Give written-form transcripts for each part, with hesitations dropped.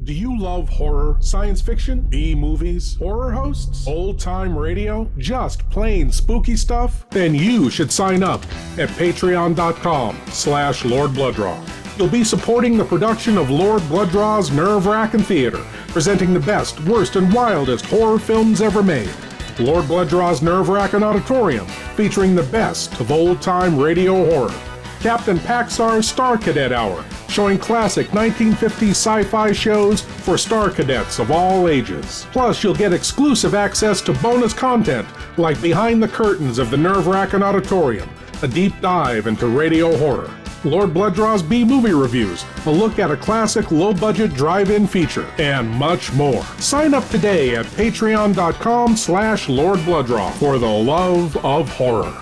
Do you love horror, science fiction, B-movies, horror hosts, old-time radio, just plain spooky stuff? Then you should sign up at patreon.com/Lord Blood-Rah. You'll be supporting the production of Lord Blood-Rah's Wrackin Theater, presenting the best, worst, and wildest horror films ever made. Lord Blood-Rah's Wrackin Auditorium, featuring the best of old-time radio horror. Captain Paxar's Star Cadet Hour, showing classic 1950s sci-fi shows for Star Cadets of all ages. Plus, you'll get exclusive access to bonus content like Behind the Curtains of the Wrackin Auditorium, a deep dive into radio horror, Lord Blood-Rah's B-movie reviews, a look at a classic low-budget drive-in feature, and much more. Sign up today at patreon.com/Lord Blood-Rah for the love of horror.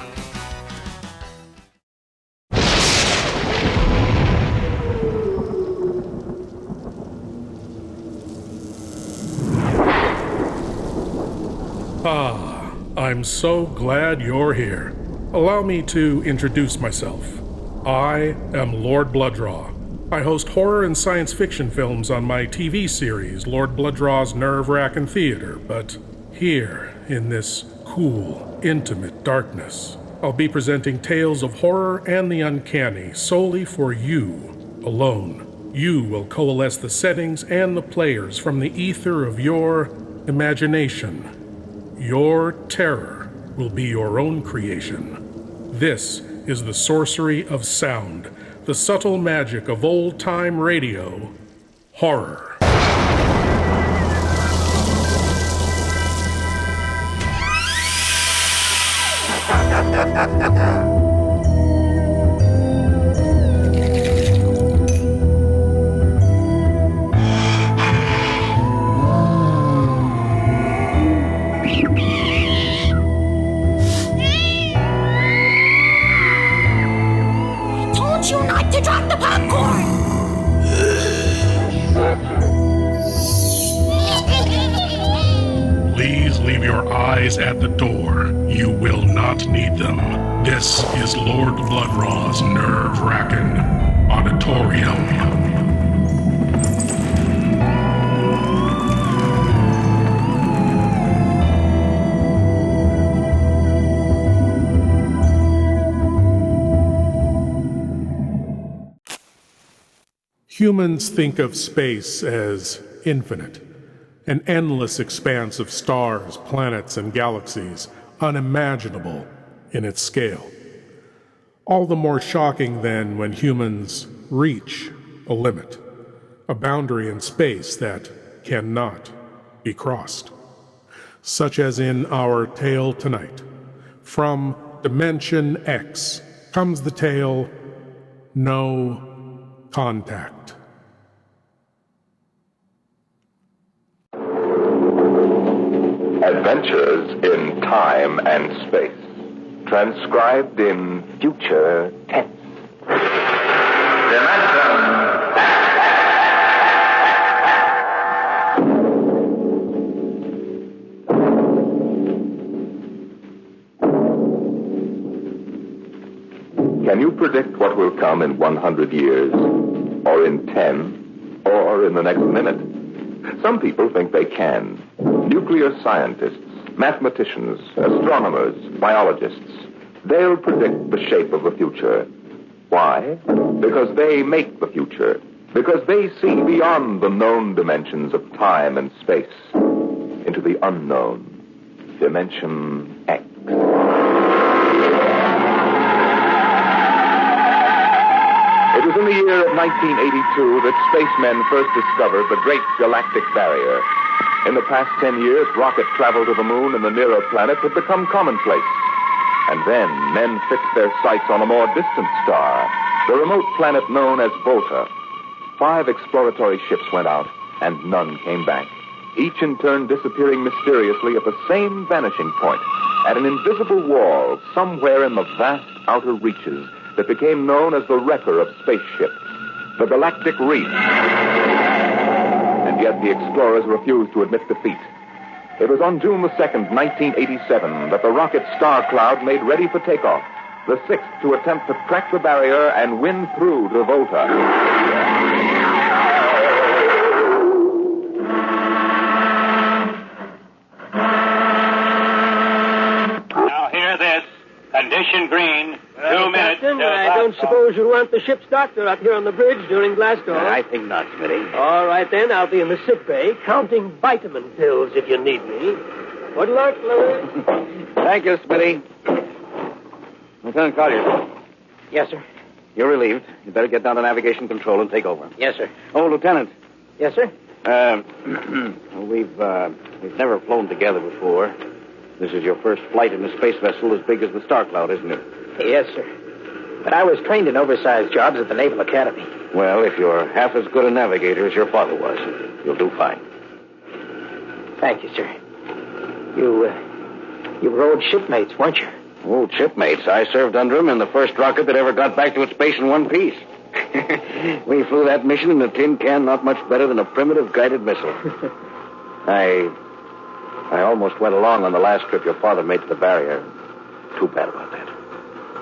I'm so glad you're here. Allow me to introduce myself. I am Lord Blood-Rah. I host horror and science fiction films on my TV series, Lord Blood-Rah's Wrackin Theater, but here, in this cool, intimate darkness, I'll be presenting tales of horror and the uncanny solely for you alone. You will coalesce the settings and the players from the ether of your imagination. Your terror will be your own creation. This is the sorcery of sound, the subtle magic of old-time radio, horror. At the door. You will not need them. This is Lord Blood-Rah's Wrackin Auditorium. Humans think of space as infinite. An endless expanse of stars, planets, and galaxies, unimaginable in its scale. All the more shocking then when humans reach a limit, a boundary in space that cannot be crossed. Such as in our tale tonight. From Dimension X comes the tale, No Contact. Adventures in time and space, transcribed in future tense. Can you predict what will come in 100 years, or in 10, or in the next minute? Some people think they can. Nuclear scientists, mathematicians, astronomers, biologists. They'll predict the shape of the future. Why? Because they make the future. Because they see beyond the known dimensions of time and space into the unknown, Dimension X. It was in the year of 1982 that spacemen first discovered the Great Galactic Barrier. In the past 10 years, rocket travel to the moon and the nearer planets had become commonplace. And then men fixed their sights on a more distant star, the remote planet known as Volta. 5 exploratory ships went out, and none came back, each in turn disappearing mysteriously at the same vanishing point, at an invisible wall somewhere in the vast outer reaches that became known as the wrecker of spaceships, the Galactic Reef. And yet the explorers refused to admit defeat. It was on June the 2nd, 1987, that the rocket Star Cloud made ready for takeoff, the 6th to attempt to crack the barrier and win through to Volta. don't suppose you'll want the ship's doctor up here on the bridge during blast off. I think not, Smitty. All right, then. I'll be in the sick bay counting vitamin pills if you need me. Good luck, Louis. Thank you, Smitty. Lieutenant Collier. Yes, sir. You're relieved. You better get down to navigation control and take over. Yes, sir. Oh, Lieutenant. Yes, sir. We've never flown together before. This is your first flight in a space vessel as big as the Star Cloud, isn't it? Yes, sir. But I was trained in oversized jobs at the Naval Academy. Well, if you're half as good a navigator as your father was, you'll do fine. Thank you, sir. You were old shipmates, weren't you? Old shipmates. I served under him in the first rocket that ever got back to its base in one piece. We flew that mission in a tin can not much better than a primitive guided missile. I almost went along on the last trip your father made to the barrier. Too bad about that.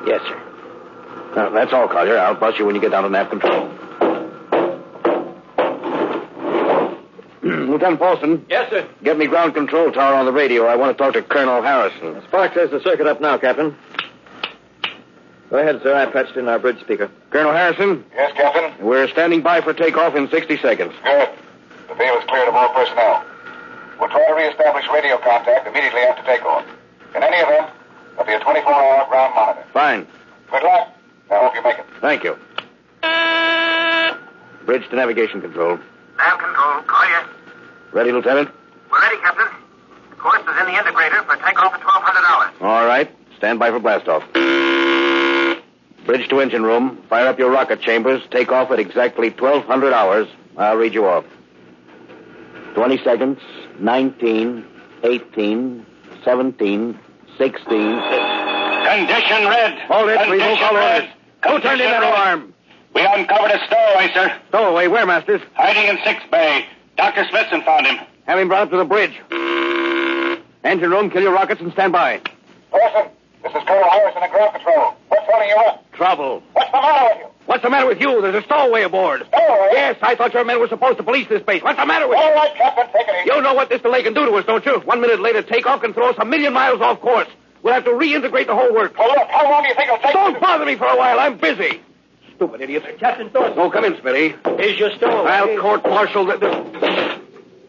Yes, sir. That's all, Collier. I'll bust you when you get down to nav control. Lieutenant Paulson. Yes, sir. Get me ground control tower on the radio. I want to talk to Colonel Harrison. Sparks has the circuit up now, Captain. Go ahead, sir. I patched in our bridge speaker. Colonel Harrison? Yes, Captain? We're standing by for takeoff in 60 seconds. Good. The field is cleared of all personnel. We'll try to reestablish radio contact immediately after takeoff. In any event, there'll be a 24-hour ground monitor. Fine. Good luck. I hope you make it. Thank you. Bridge to navigation control. Nav control, Collier. Ready, Lieutenant? We're ready, Captain. The course is in the integrator for takeoff at 1200 hours. All right. Stand by for blastoff. Bridge to engine room. Fire up your rocket chambers. Take off at exactly 1200 hours. I'll read you off. 20 seconds. 19, 18, 17, 16. Condition red. Hold it. We will follow orders. Who turned in that alarm? We uncovered a stowaway, sir. Stowaway. Where, Masters? Hiding in 6th Bay. Dr. Smithson found him. Have him brought up to the bridge. Engine room. Kill your rockets and stand by. Orson, this is Colonel Harrison at ground control. What's holding you up? Trouble. What's the matter with you? What's the matter with you? There's a stowaway aboard. Stowaway? Yes, I thought your men were supposed to police this base. What's the matter with you? All right, Captain, take it easy. You know what this delay can do to us, don't you? 1 minute later, takeoff can throw us a million miles off course. We'll have to reintegrate the whole work. Well, look, how long do you think it'll take? Don't bother me for a while. I'm busy. Stupid idiot. Captain Thornton. Oh, come in, Smitty. Here's your stowaway. I'll court-martial the...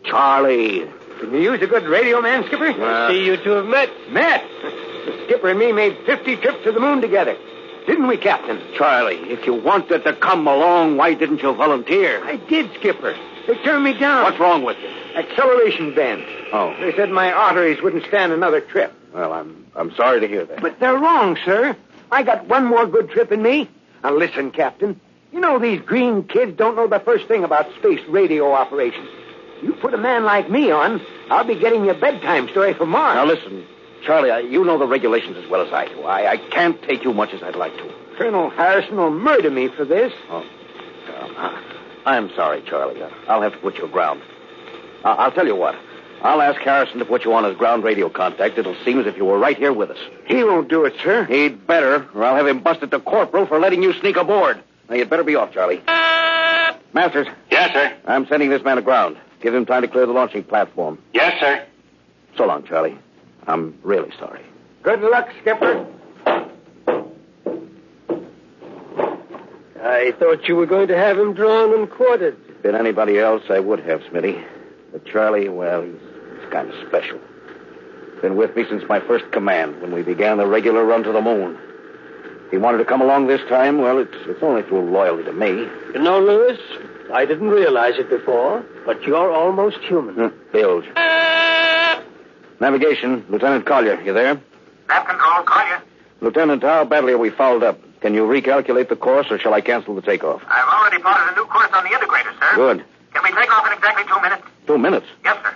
Charlie. Can you use a good radio man, Skipper? See, you two have met. Met? The skipper and me made 50 trips to the moon together. Didn't we, Captain? Charlie, if you wanted to come along, why didn't you volunteer? I did, Skipper. They turned me down. What's wrong with you? Acceleration bend. Oh. They said my arteries wouldn't stand another trip. Well, I'm sorry to hear that. But they're wrong, sir. I got one more good trip in me. Now listen, Captain. You know these green kids don't know the first thing about space radio operations. You put a man like me on, I'll be getting you a bedtime story for Mars. Now listen, Charlie, you know the regulations as well as I do. I can't take you much as I'd like to. Colonel Harrison will murder me for this. Oh, I'm sorry, Charlie. I'll have to put you aground. I'll tell you what. I'll ask Harrison to put you on his ground radio contact. It'll seem as if you were right here with us. He won't do it, sir. He'd better, or I'll have him busted to corporal for letting you sneak aboard. Now, you'd better be off, Charlie. Masters. Yes, sir. I'm sending this man aground. Give him time to clear the launching platform. Yes, sir. So long, Charlie. I'm really sorry. Good luck, Skipper. I thought you were going to have him drawn and quartered. If it'd been anybody else, I would have, Smitty. But Charlie, well, he's kind of special. Been with me since my first command, when we began the regular run to the moon. If he wanted to come along this time, well, it's only through loyalty to me. You know, Lewis, I didn't realize it before, but you're almost human. Bilge. Navigation, Lieutenant Collier, you there? Nav control, Collier. Lieutenant, how badly are we fouled up? Can you recalculate the course, or shall I cancel the takeoff? I've already plotted a new course on the integrator, sir. Good. Can we take off in exactly 2 minutes? 2 minutes? Yes, sir.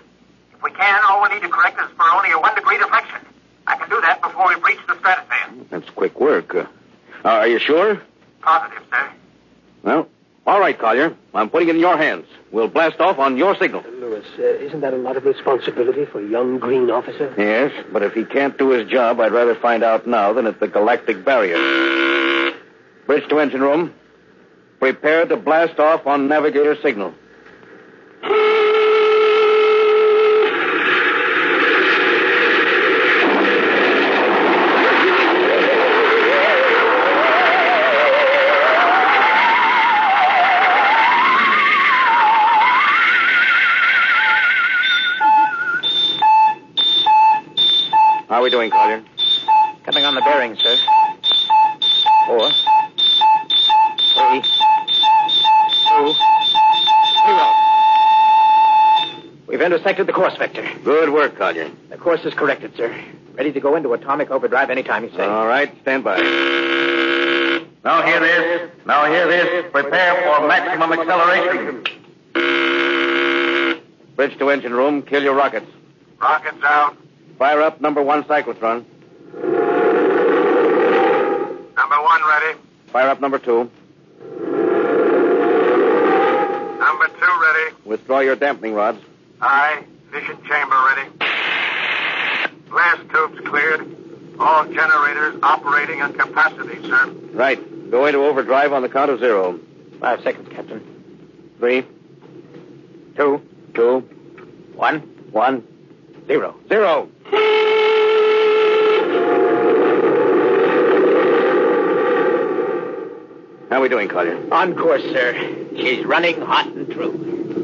If we can, all we need to correct is for only a 1 degree deflection. I can do that before we breach the stratosphere. That's quick work. Are you sure? Positive, sir. Well, all right, Collier. I'm putting it in your hands. We'll blast off on your signal. Lewis, isn't that a lot of responsibility for a young green officer? Yes, but if he can't do his job, I'd rather find out now than at the galactic barrier. Bridge to engine room. Prepare to blast off on navigator signal. we doing, Collier? Coming on the bearing, sir. 4, 3, 2, 0. We've intersected the course vector. Good work, Collier. The course is corrected, sir. Ready to go into atomic overdrive anytime you say. All right, stand by. Now hear this. Prepare for maximum acceleration. Bridge to engine room. Kill your rockets. Rockets out. Fire up number 1 cyclotron. Number 1 ready. Fire up number 2. Number 2 ready. Withdraw your dampening rods. Aye. Fission chamber ready. Blast tubes cleared. All generators operating at capacity, sir. Right. Go into overdrive on the count of 0. 5 seconds, Captain. 3, 2, 2, 1, 1, 0. 0. How are we doing, Collier? On course, sir. She's running hot and true.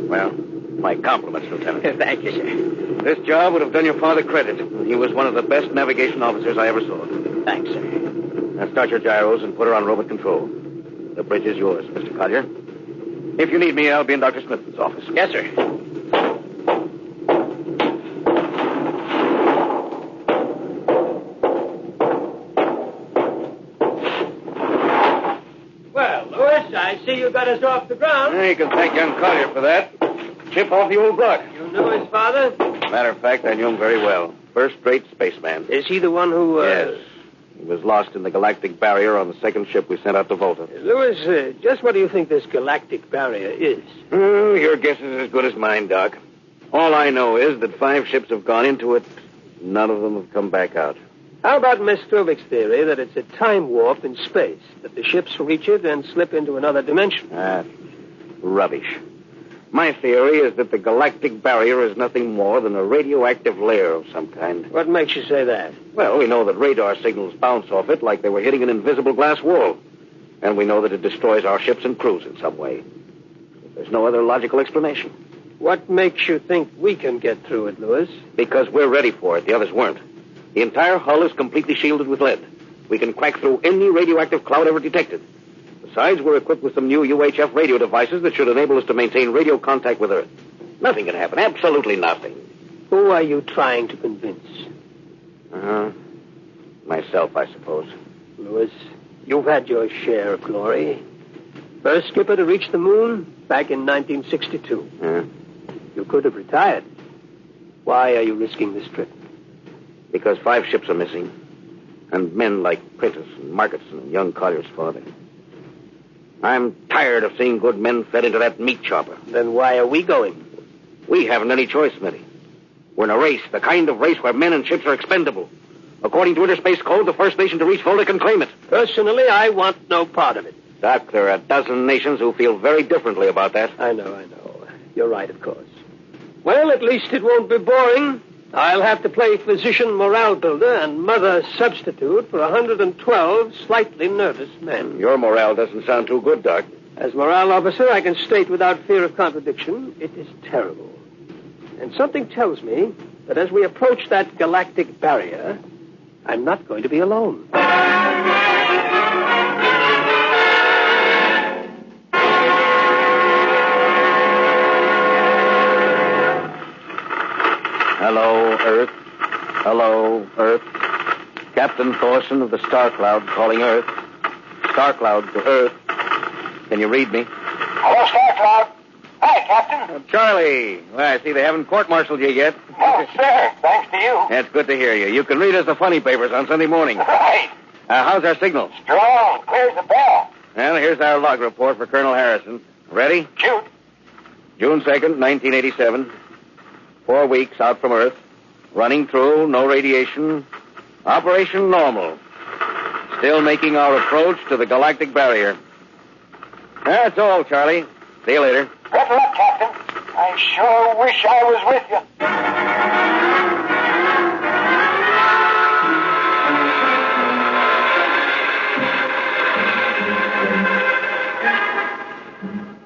Well, my compliments, Lieutenant. Thank you, sir. This job would have done your father credit. He was one of the best navigation officers I ever saw. Thanks, sir. Now start your gyros and put her on robot control. The bridge is yours, Mr. Collier. If you need me, I'll be in Dr. Smith's office. Yes, sir. Well, Lewis, I see you got us off the ground. You can thank young Collier for that. Chip off the old block. You knew his father? Matter of fact, I knew him very well. First-rate spaceman. Is he the one who, Yes. He was lost in the galactic barrier on the second ship we sent out to Volta. Lewis, just what do you think this galactic barrier is? Your guess is as good as mine, Doc. All I know is that 5 ships have gone into it. None of them have come back out. How about Miss Strovik's theory that it's a time warp in space, that the ships reach it and slip into another dimension? Rubbish. My theory is that the galactic barrier is nothing more than a radioactive layer of some kind. What makes you say that? Well, we know that radar signals bounce off it like they were hitting an invisible glass wall. And we know that it destroys our ships and crews in some way. There's no other logical explanation. What makes you think we can get through it, Lewis? Because we're ready for it. The others weren't. The entire hull is completely shielded with lead. We can crack through any radioactive cloud ever detected. Besides, we're equipped with some new UHF radio devices that should enable us to maintain radio contact with Earth. Nothing can happen. Absolutely nothing. Who are you trying to convince? Myself, I suppose. Lewis, you've had your share of glory. First skipper to reach the moon back in 1962. You could have retired. Why are you risking this trip? Because 5 ships are missing. And men like Prentice and Marketson and young Collier's father. I'm tired of seeing good men fed into that meat chopper. Then why are we going? We haven't any choice, Smitty. We're in a race, the kind of race where men and ships are expendable. According to Interspace Code, the first nation to reach Volta can claim it. Personally, I want no part of it. Doc, there are a dozen nations who feel very differently about that. I know. You're right, of course. Well, at least it won't be boring. I'll have to play physician morale builder and mother substitute for 112 slightly nervous men. Your morale doesn't sound too good, Doc. As morale officer, I can state without fear of contradiction, it is terrible. And something tells me that as we approach that galactic barrier, I'm not going to be alone. Hello, Earth. Hello, Earth. Captain Thorson of the Star Cloud calling Earth. Star Cloud to Earth. Can you read me? Hello, Star Cloud. Hi, Captain. Charlie. Well, I see they haven't court-martialed you yet. Oh, sir. Thanks to you. That's good to hear you. You can read us the funny papers on Sunday morning. Right. How's our signal? Strong. Clears the bell. Well, here's our log report for Colonel Harrison. Ready? Shoot. June 2nd, 1987. 4 weeks out from Earth. Running through, no radiation. Operation normal. Still making our approach to the galactic barrier. That's all, Charlie. See you later. Good luck, Captain. I sure wish I was with you.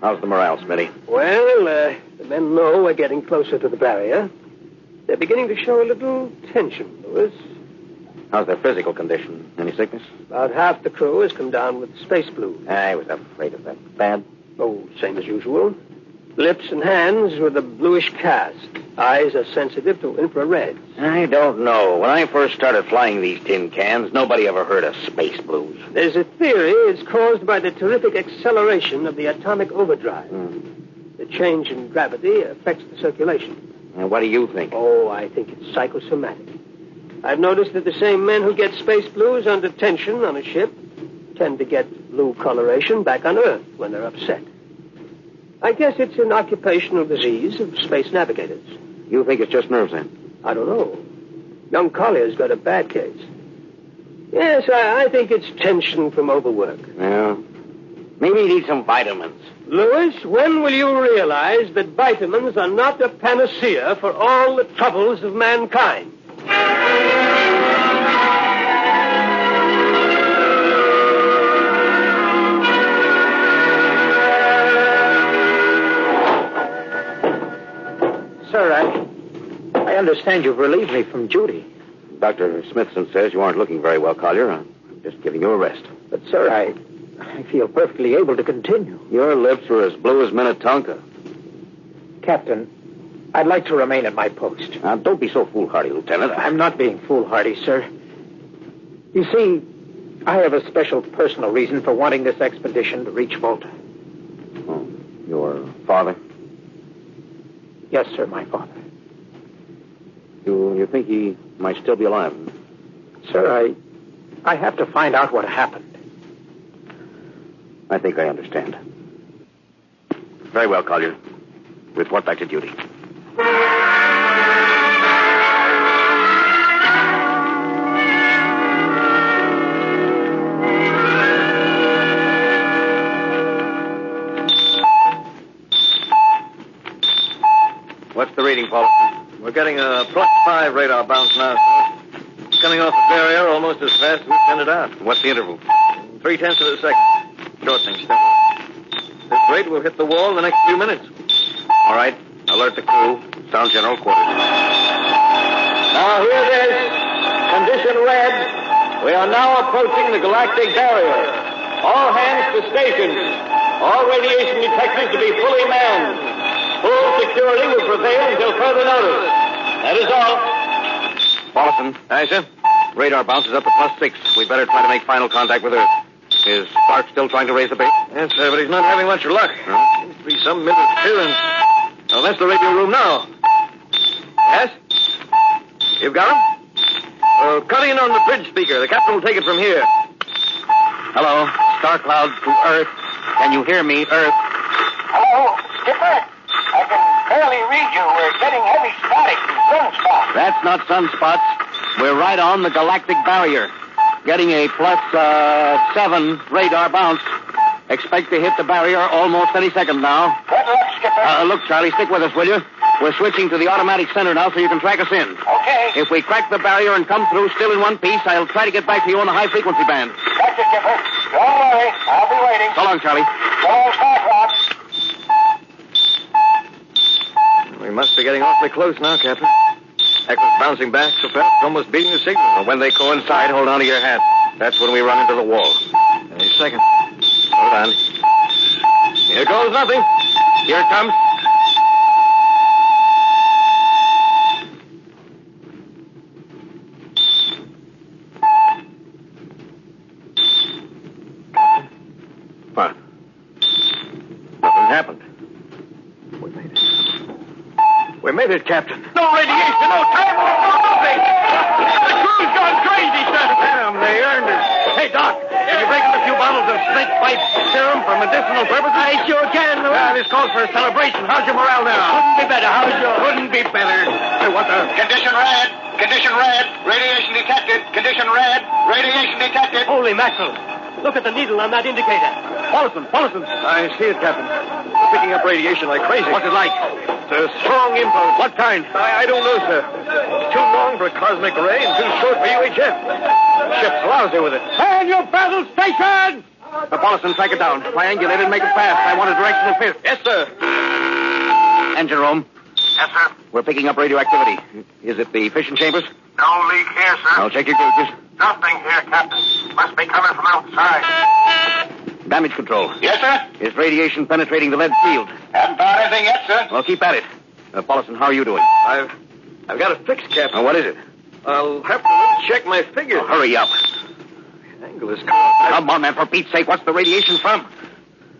How's the morale, Smitty? Well, the men know we're getting closer to the barrier. They're beginning to show a little tension, Lewis. How's their physical condition? Any sickness? About half the crew has come down with space blues. I was afraid of that. Bad? Oh, same as usual. Lips and hands with a bluish cast. Eyes are sensitive to infrared. I don't know. When I first started flying these tin cans, nobody ever heard of space blues. There's a theory it's caused by the terrific acceleration of the atomic overdrive. The change in gravity affects the circulation. And what do you think? Oh, I think it's psychosomatic. I've noticed that the same men who get space blues under tension on a ship tend to get blue coloration back on Earth when they're upset. I guess it's an occupational disease of space navigators. You think it's just nerves, then? I don't know. Young Collier's got a bad case. Yes, I think it's tension from overwork. Yeah. Maybe you need some vitamins. Louis, when will you realize that vitamins are not a panacea for all the troubles of mankind? Sir, I understand you've relieved me from duty. Dr. Smithson says you aren't looking very well, Collier. I'm just giving you a rest. But, sir, I feel perfectly able to continue. Your lips are as blue as Minnetonka. Captain, I'd like to remain at my post. Now, don't be so foolhardy, Lieutenant. I'm not being foolhardy, sir. You see, I have a special personal reason for wanting this expedition to reach Volta. Oh, your father? Yes, sir, my father. You think he might still be alive? Sir, I have to find out what happened. I think I understand. Very well, Collier. Report back to duty. What's the reading, Paulson? We're getting a +5 radar bounce now, sir. It's coming off the barrier almost as fast as we send it out. What's the interval? 0.3 of a second. Shortening steadily. This rate will hit the wall in the next few minutes. All right. Alert the crew. Sound general quarters. Now, here it is. Condition red. We are now approaching the galactic barrier. All hands to stations. All radiation detectors to be fully manned. Full security will prevail until further notice. That is all. Paulson. Aye, sir. Radar bounce is up to +6. We better try to make final contact with Earth. Is Clark still trying to raise the bait? Yes, sir, but he's not having much luck. Seems to be some interference. Oh, that's the radio room now. Yes? You've got him? Cut in on the bridge speaker. The captain will take it from here. Hello. Star Cloud to Earth. Can you hear me, Earth? Hello, Skipper. I can barely read you. We're getting heavy static from sunspots. That's not sunspots. We're right on the galactic barrier. Getting a +7 radar bounce. Expect to hit the barrier almost any second now. Good luck, Skipper. Look, Charlie, stick with us, will you? We're switching to the automatic center now so you can track us in. Okay. If we crack the barrier and come through still in one piece, I'll try to get back to you on the high-frequency band. Gotcha, Skipper. Don't worry. I'll be waiting. So long, Charlie. So long, Starcroft. We must be getting awfully close now, Captain. Echo's bouncing back so fast, it's almost beating the signal. Well, when they coincide, hold on to your hat. That's when we run into the wall. Any second. Hold on. Here goes nothing. Here it comes. What? Nothing happened. We made it, Captain. No radiation, no time, no nothing. The crew's gone crazy, sir. Damn, they earned it. Hey, Doc, can you break up a few bottles of snake bite serum for medicinal purposes? I sure can, Louis. This calls for a celebration. How's your morale now? Couldn't be better. How's yours? Couldn't be better. Hey, what the? Condition red. Condition red. Radiation detected. Condition red. Radiation detected. Holy mackerel. Look at the needle on that indicator. Paulson. I see it, Captain. It's picking up radiation like crazy. What's it like? It's a strong impulse. What kind? I don't know, sir. It's too long for a cosmic ray and too short for UHF. The ship's lousy with it. Man your battle station! Paulson, track it down. Triangulate it and make it fast. I want a directional fit. Yes, sir. Engine room. Yes, sir. We're picking up radioactivity. Is it the fission chambers? No leak here, sir. I'll check your gauges. Nothing here, Captain. Must be coming from outside. Damage control. Yes, sir? Is radiation penetrating the lead field? Haven't found anything yet, sir. Well, keep at it. Paulson, how are you doing? I've got it fixed, Captain. What is it? I'll have to check my figures. Hurry up. The angle is Come on, man, for Pete's sake. What's the radiation from?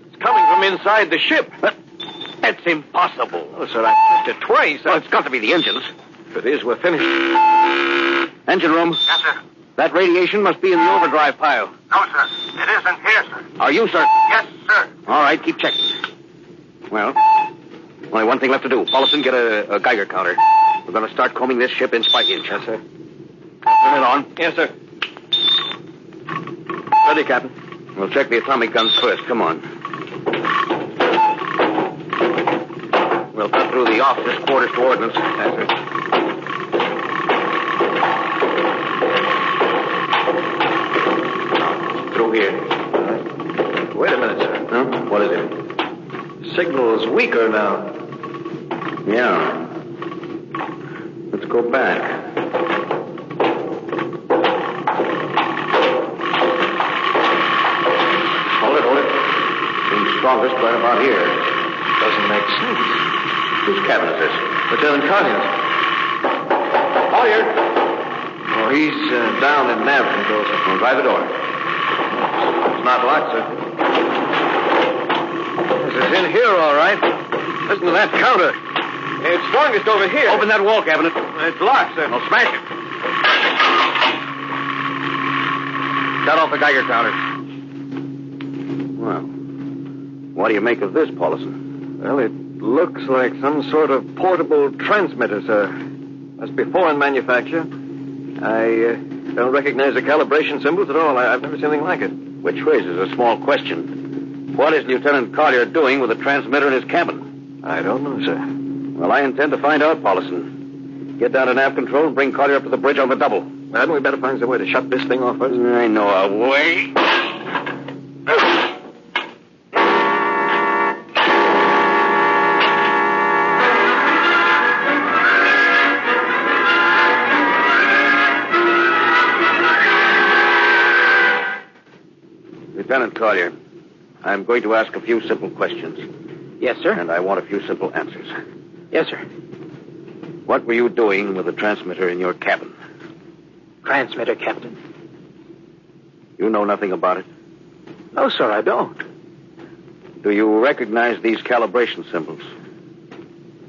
It's coming from inside the ship. That's impossible. Oh, sir, I checked it twice. Well, it's got to be the engines. If it is, we're finished. Engine room. Yes, sir. That radiation must be in the overdrive pile. No, sir. It isn't here, sir. Are you certain? Yes, sir. All right, keep checking. Well, only one thing left to do. Paulson, get a Geiger counter. We're going to start combing this ship inch by inch. Yes, sir. Turn it on. Yes, sir. Ready, Captain. We'll check the atomic guns first. Come on. We'll cut through the officers' quarters to ordnance. Yes, sir. Through here. Wait a minute, sir. Huh? What is it? Signal is weaker now. Yeah. Let's go back. Hold it. Seems strongest right about here. Doesn't make sense. Whose cabin is this? Lieutenant Collier's. Collier! Oh, he's down in nav control, sir. Well, drive the door. It's not locked, sir. This is in here, all right. Listen to that counter. It's strongest over here. Open that wall cabinet. It's locked, sir. I'll smash it. Shut off the Geiger counter. Well, what do you make of this, Paulson? Well, it looks like some sort of portable transmitter, sir. Must be foreign manufacture. I don't recognize the calibration symbols at all. I've never seen anything like it. Which raises a small question. What is Lieutenant Collier doing with a transmitter in his cabin? I don't know, sir. Well, I intend to find out, Paulson. Get down to nav control and bring Collier up to the bridge on the double. Hadn't we better find some way to shut this thing off first? I know a way. Lieutenant Collier, I'm going to ask a few simple questions. Yes, sir. And I want a few simple answers. Yes, sir. What were you doing with the transmitter in your cabin? Transmitter, Captain. You know nothing about it? No, sir, I don't. Do you recognize these calibration symbols?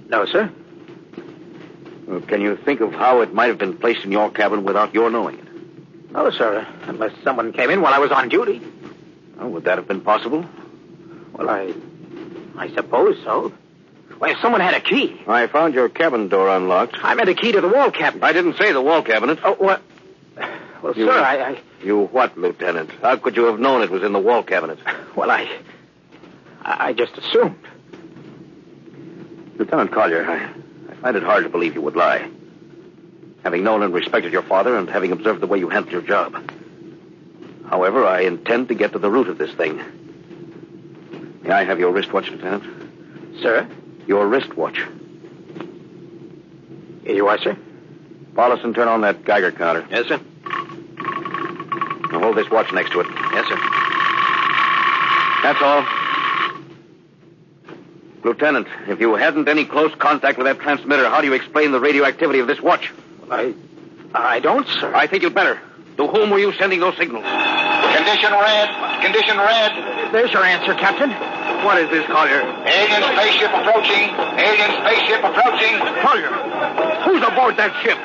No, sir. Well, can you think of how it might have been placed in your cabin without your knowing it? No, sir, unless someone came in while I was on duty. Oh, would that have been possible? Well, I suppose so. Well, if someone had a key. I found your cabin door unlocked. I meant a key to the wall cabinet. I didn't say the wall cabinet. Oh, what? Well, You- sir, I... You what, Lieutenant? How could you have known it was in the wall cabinet? Well, I just assumed. Lieutenant Collier, I find it hard to believe you would lie. Having known and respected your father and having observed the way you handled your job. However, I intend to get to the root of this thing. May I have your wristwatch, Lieutenant? Sir? Your wristwatch. Here you are, sir. Paulson, turn on that Geiger counter. Yes, sir. Now hold this watch next to it. Yes, sir. That's all. Lieutenant, if you hadn't any close contact with that transmitter, how do you explain the radioactivity of this watch? I don't, sir. I think you'd better. To whom were you sending those signals? Condition red. Condition red. There's your answer, Captain. What is this, Collier? Alien spaceship approaching. Alien spaceship approaching. Collier, who's aboard that ship?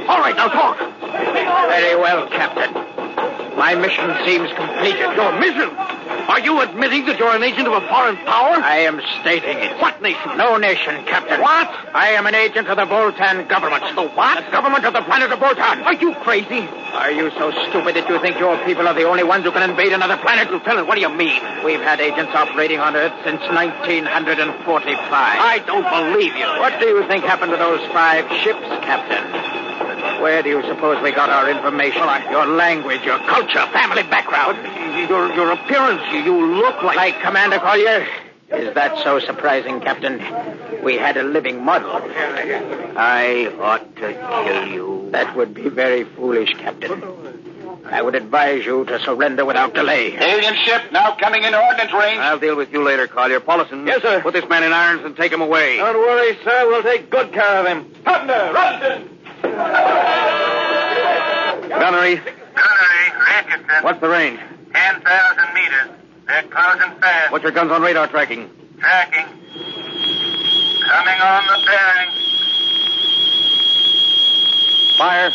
All right, now talk. Very well, Captain. My mission seems completed. Your mission? Are you admitting that you're an agent of a foreign power? I am stating it. What nation? No nation, Captain. What? I am an agent of the Voltan government. The what? The government of the planet of Voltan. Are you crazy? Are you so stupid that you think your people are the only ones who can invade another planet? Lieutenant, what do you mean? We've had agents operating on Earth since 1945. I don't believe you. What do you think happened to those 5 ships, Captain? Where do you suppose we got our information? Your language, your culture, family background. Your appearance, you look Like Commander Collier? Is that so surprising, Captain? We had a living model. I ought to kill you. That would be very foolish, Captain. I would advise you to surrender without delay. Alien ship now coming into ordnance range. I'll deal with you later, Collier. Paulison. Yes, sir. Put this man in irons and take him away. Don't worry, sir. We'll take good care of him. Thunder, Rustin! Gunnery. Richardson. What's the range? 10,000 meters. They're closing fast. What's your guns on radar tracking? Tracking. Coming on the bearing. Fire.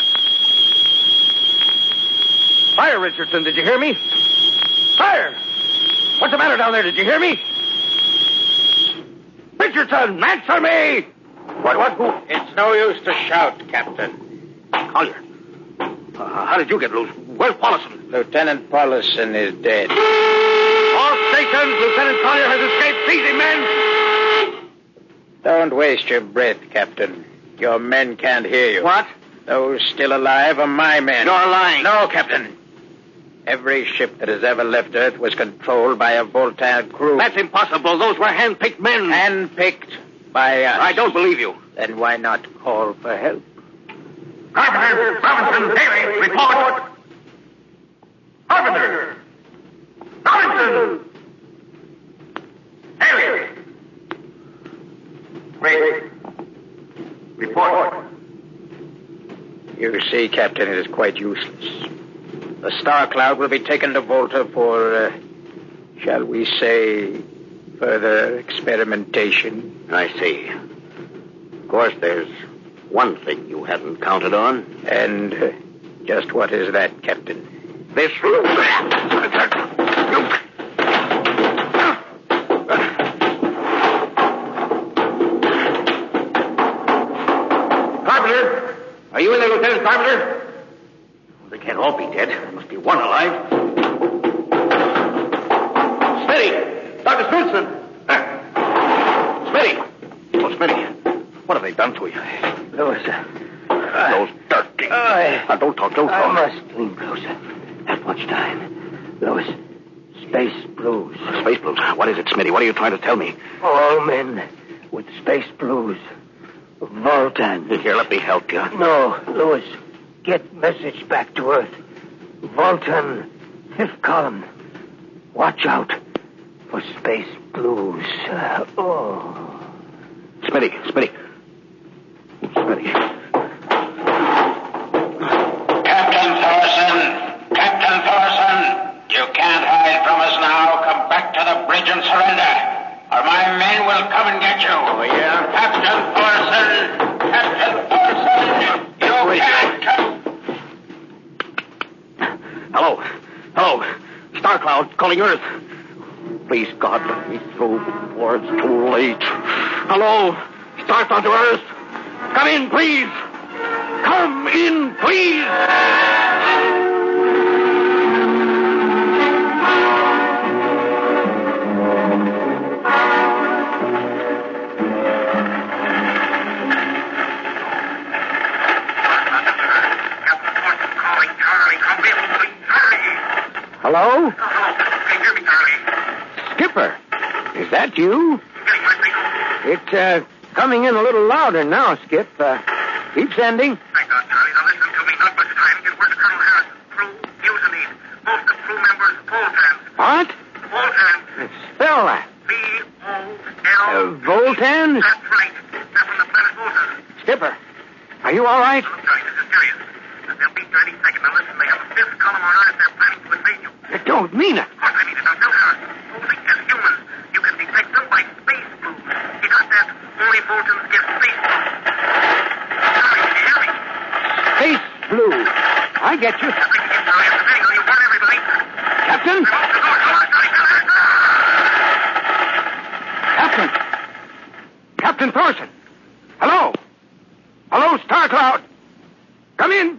Fire, Richardson. Did you hear me? Fire! What's the matter down there? Did you hear me? Richardson, answer me! What? Who? It's no use to shout, Captain. Collier. How did you get loose? Where's Paulison? Lieutenant Paulison is dead. All stations, Lieutenant Collier has escaped. Seize him, men! Don't waste your breath, Captain. Your men can't hear you. What? Those still alive are my men. You're lying. No, Captain. Every ship that has ever left Earth was controlled by a Voltaire crew. That's impossible. Those were hand-picked men. Handpicked by us. I don't believe you. Then why not call for help? Carpenter, Robinson, Haley, report. Carpenter. Robinson. Haley. Wait. Report. You see, Captain, it is quite useless. The Star Cloud will be taken to Volta for, shall we say, further experimentation. I see. Of course, there's one thing you hadn't counted on. And just what is that, Captain? This... Carpenter! Are you in there, Lieutenant Carpenter? They can't all be dead. There must be one alive. Smitty! Dr. Smithson! Smitty! Oh, Smitty. What have they done to you? Lewis. Those dirty... Don't talk. I must clean, Bruce. Not much time. Lewis, space blues. Space blues? What is it, Smitty? What are you trying to tell me? All men with space blues. Voltan. Here, let me help you. No, Lewis. Get message back to Earth. Voltan, 5th column. Watch out for space blues. Smitty. Captain Thorson, you can't hide from us now. Come back to the bridge and surrender, or my men will come and get you. Oh, yeah? Captain Thorson, you can't come. Hello. Star Cloud calling Earth. Please, God, let me through before it's too late. Hello. Star Cloud to Earth. Come in, please. Come in, please. Hello? Can you hear me, Charlie? Skipper, is that you? Getting my signal. It's coming in a little louder now, Skip. Keep sending. Thank God, Charlie. Now listen to me. Not much time. Get word to Colonel Harrison. Crew, mutiny. Most of crew members, Voltan. What? Voltan. Spell that. V-O-L... Voltan? That's right. They're from the planet Volta. Skipper, are you all right? Look, Charlie, this is serious. They'll be 30 seconds. Now listen, they have a 5th column on Earth. They're planning to invade you. You don't mean it. Of course I mean it. Now tell Harrison. Posing as humans, you can detect them by space blues. You got that? Only Voltans get space blues. Charlie, can you hear me? Space blue. I get you. That's like you get Charlie. After video, you want everybody. Captain? Open the door. Come on, Charlie. Captain Thorson. Hello, Star Cloud. Come in.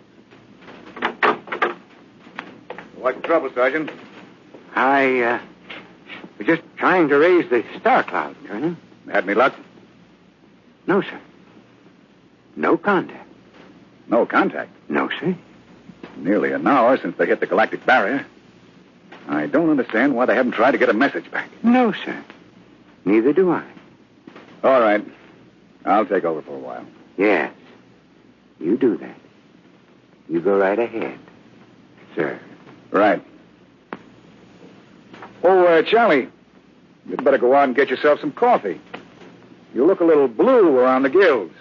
What's the trouble, Sergeant? I was just trying to raise the Star Cloud, Colonel. Had any luck? No, sir. No contact. No contact. No, sir. Nearly an hour since they hit the galactic barrier. I don't understand why they haven't tried to get a message back. No, sir. Neither do I. All right. I'll take over for a while. Yes. You do that. You go right ahead, sir. Right. Oh, Charlie, you'd better go out and get yourself some coffee. You look a little blue around the gills.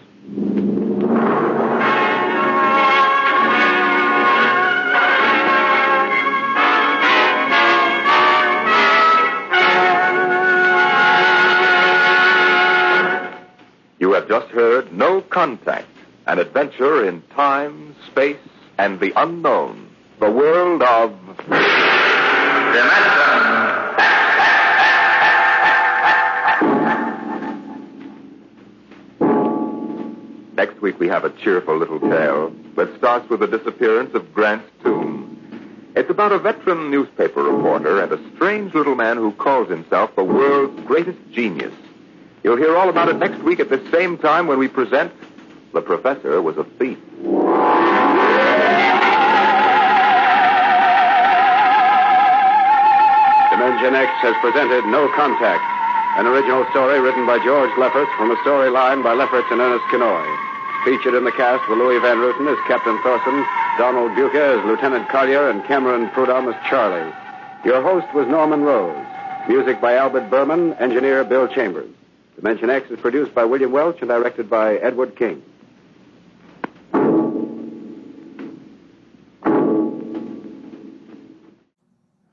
You have just heard No Contact, an adventure in time, space, and the unknown. The world of... Next week we have a cheerful little tale that starts with the disappearance of Grant's tomb. It's about a veteran newspaper reporter and a strange little man who calls himself the world's greatest genius. You'll hear all about it next week at the same time when we present The Professor Was a Thief. Dimension X has presented No Contact, an original story written by George Lefferts from a storyline by Lefferts and Ernest Kenoy. Featured in the cast were Louis Van Rooten as Captain Thorson, Donald Duquez as Lieutenant Collier, and Cameron Prudhomme as Charlie. Your host was Norman Rose. Music by Albert Berman, engineer Bill Chambers. Dimension X is produced by William Welch and directed by Edward King.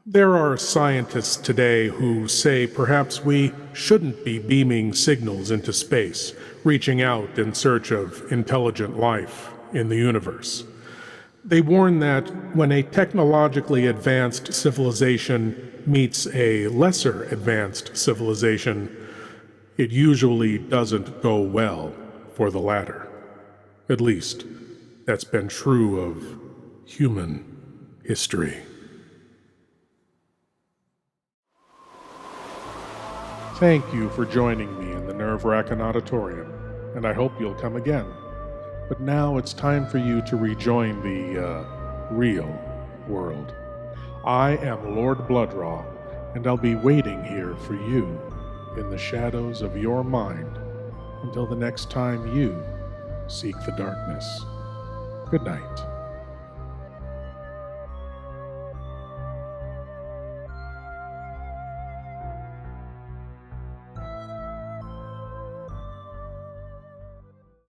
There are scientists today who say perhaps we shouldn't be beaming signals into space, reaching out in search of intelligent life in the universe. They warn that when a technologically advanced civilization meets a lesser advanced civilization, it usually doesn't go well for the latter. At least, that's been true of human history. Thank you for joining me in the Nerve-Wrackin Auditorium, and I hope you'll come again. But now it's time for you to rejoin the, real world. I am Lord Blood-Rah, and I'll be waiting here for you in the shadows of your mind until the next time you seek the darkness. Good night.